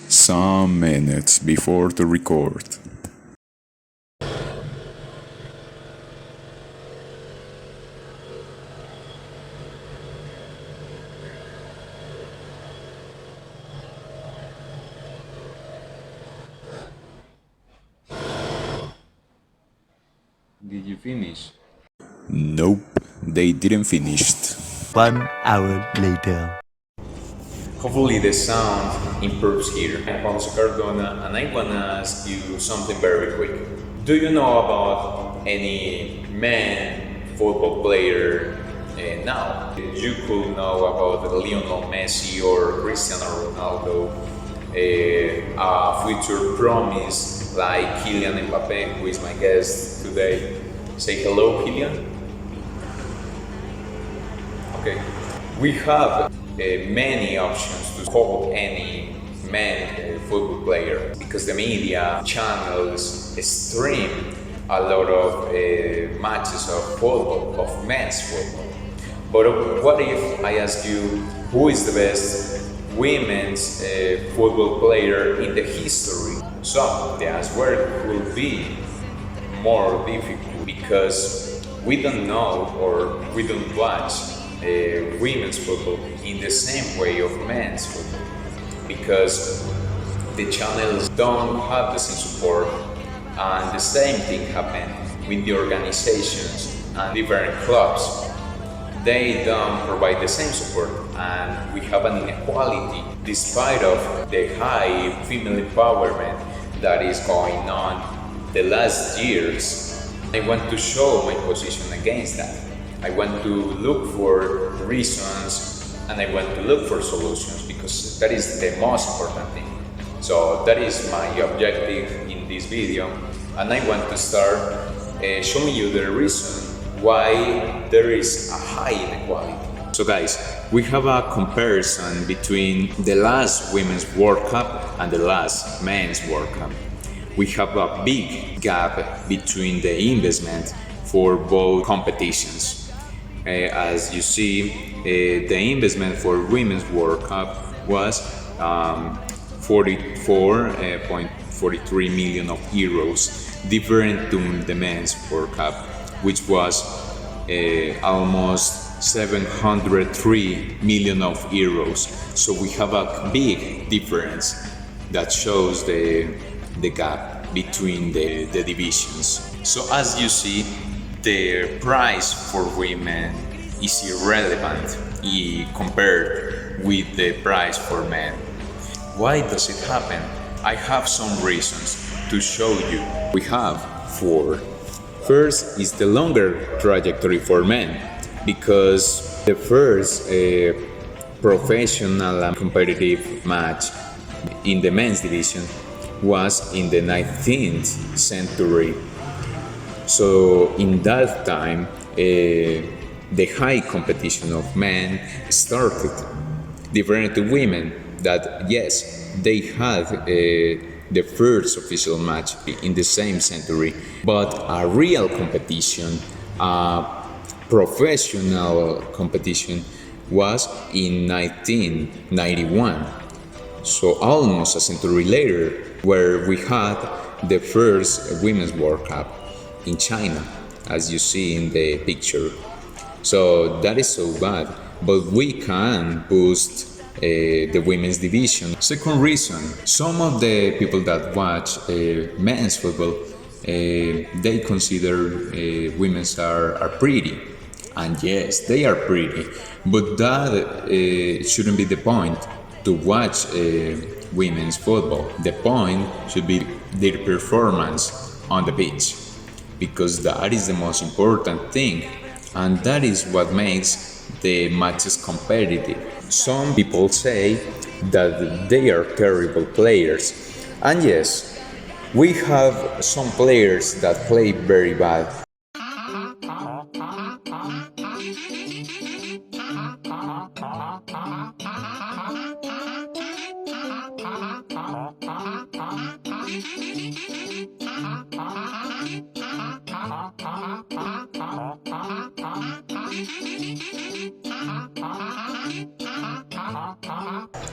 Some minutes before the record. Did you finish? Nope, they didn't finish. 1 hour later. Hopefully the sound improves here. I'm Alfonso Cardona and I wanna ask you something very quick. Do you know about any man football player now? You could know about Lionel Messi or Cristiano Ronaldo, a future promise like Kylian Mbappe, who is my guest today. Say hello, Kylian. Okay. We have many options to call any man football player because the media channels stream a lot of matches of football, of men's football. But what if I ask you who is the best women's football player in the history? So the answer will be more difficult because we don't know or we don't watch women's football in the same way of men's football because the channels don't have the same support, and the same thing happened with the organizations and different clubs. They don't provide the same support and we have an inequality despite of the high female empowerment that is going on the last years. I want to show my position against that. I want to look for reasons and I want to look for solutions because that is the most important thing. So that is my objective in this video, and I want to start showing you the reason why there is a high inequality. So guys, we have a comparison between the last Women's World Cup and the last Men's World Cup. We have a big gap between the investment for both competitions. As you see, the investment for Women's World Cup was 44.43 million of euros, different to the Men's World Cup, which was almost 703 million of euros. So we have a big difference that shows the gap between the divisions. So as you see, the price for women is irrelevant compared with the price for men. Why does it happen? I have some reasons to show you. We have four. First is the longer trajectory for men, because the first professional and competitive match in the men's division was in the 19th century. So in that time, the high competition of men started, different to women that yes, they had the first official match in the same century, but a real competition, a professional competition was in 1991. So almost a century later, where we had the first Women's World Cup in China, as you see in the picture. So that is so bad, but we can boost the women's division. Second reason, some of the people that watch men's football, they consider women are pretty. And yes, they are pretty, but that shouldn't be the point to watch women's football. The point should be their performance on the pitch, because that is the most important thing, and that is what makes the matches competitive. Some people say that they are terrible players, and yes, we have some players that play very bad.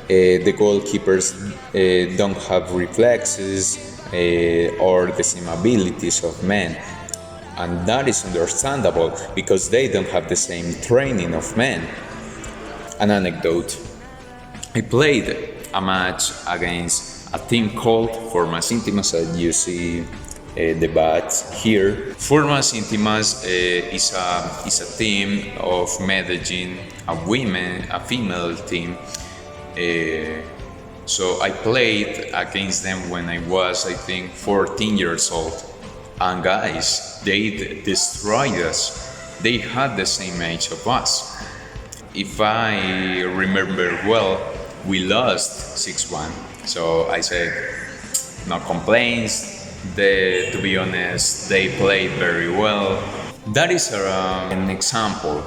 The goalkeepers don't have reflexes or the same abilities of men. And that is understandable because they don't have the same training of men. An anecdote: I played a match against a team called Formas Intimas, as you see the badge here. Formas Intimas is a team of Medellin, a female team. So I played against them when I was, I think, 14 years old. And guys, they destroyed us. They had the same age of us. If I remember well, we lost 6-1. So I said, no complaints. To be honest, they played very well. That is an example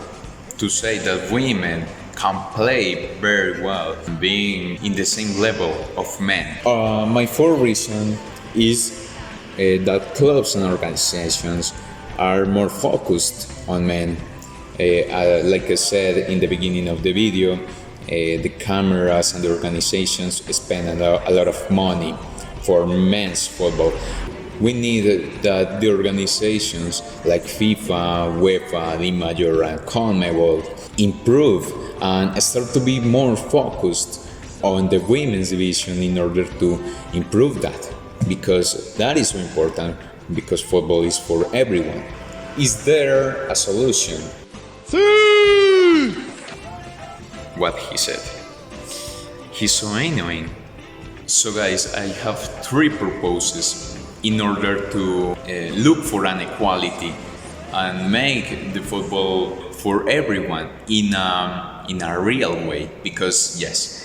to say that women can play very well, being in the same level of men. My fourth reason is that clubs and organizations are more focused on men. Like I said in the beginning of the video, the cameras and the organizations spend a lot of money for men's football. We need that the organizations like FIFA, UEFA, DIMAYOR, and CONMEBOL improve and start to be more focused on the women's division in order to improve that, because that is so important, because football is for everyone. Is there a solution? What he said. He's so annoying. So guys, I have 3 proposals in order to look for an equality and make the football for everyone in a real way. Because yes,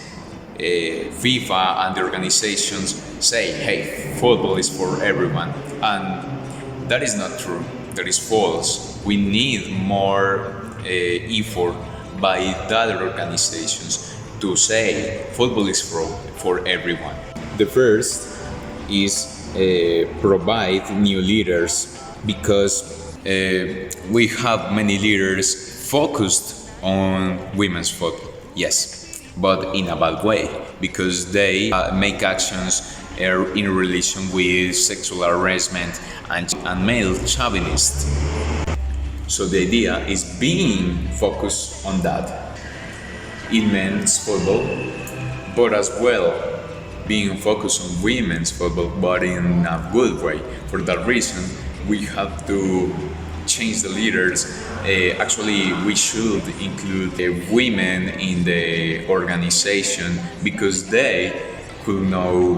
FIFA and the organizations say, hey, football is for everyone, and that is not true. That is false. We need more effort by the other organizations to say football is for everyone. The first is provide new leaders, because we have many leaders focused on women's football, yes, but in a bad way, because they make actions in relation with sexual harassment and male chauvinist. So the idea is being focused on that in men's football, but as well being focused on women's football, but in a good way. For that reason, we have to change the leaders. Actually, we should include women in the organization, because they could know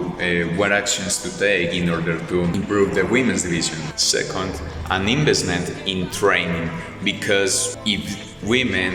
what actions to take in order to improve the women's division. Second, an investment in training, because if women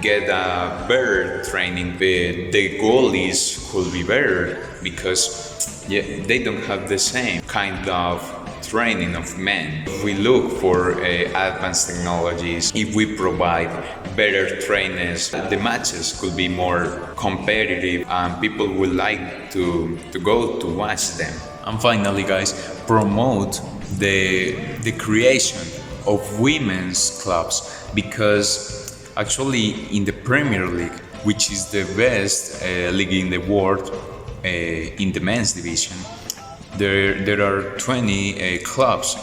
get a better training, the goalies could be better, because they don't have the same kind of training of men. If we look for advanced technologies, if we provide better trainers, the matches could be more competitive and people would like to go to watch them. And finally, guys, promote the creation of women's clubs, because actually in the Premier League, which is the best league in the world in the men's division, there are 20 clubs,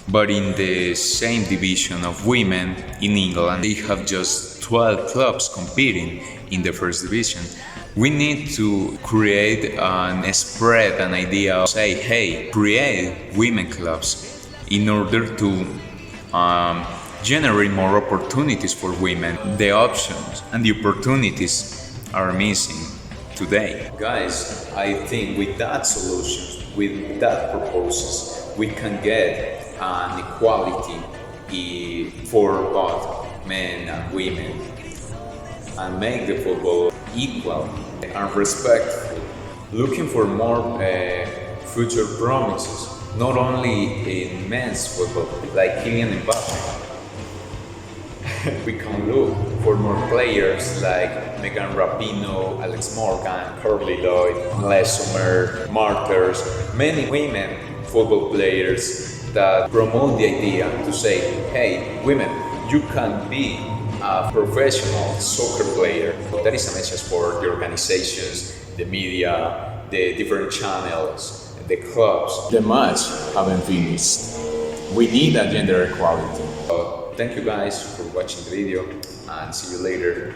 but in the same division of women in England, they have just 12 clubs competing in the first division. We need to create and spread an idea of, say, hey, create women clubs in order to generate more opportunities for women. The options and the opportunities are missing today. Guys, I think with that solution, with that proposals, we can get an equality for both men and women, and make the football equal and respectful. Looking for more future promises, not only in men's football, like Kylian Mbappe. We can look for more players like Megan Rapinoe, Alex Morgan, Carly Lloyd, Les Sommer, Martyrs, many women football players that promote the idea to say, hey, women, you can be a professional soccer player. That is a message for the organizations, the media, the different channels, the clubs. The match haven't finished. We need a gender equality. So thank you guys for watching the video and see you later.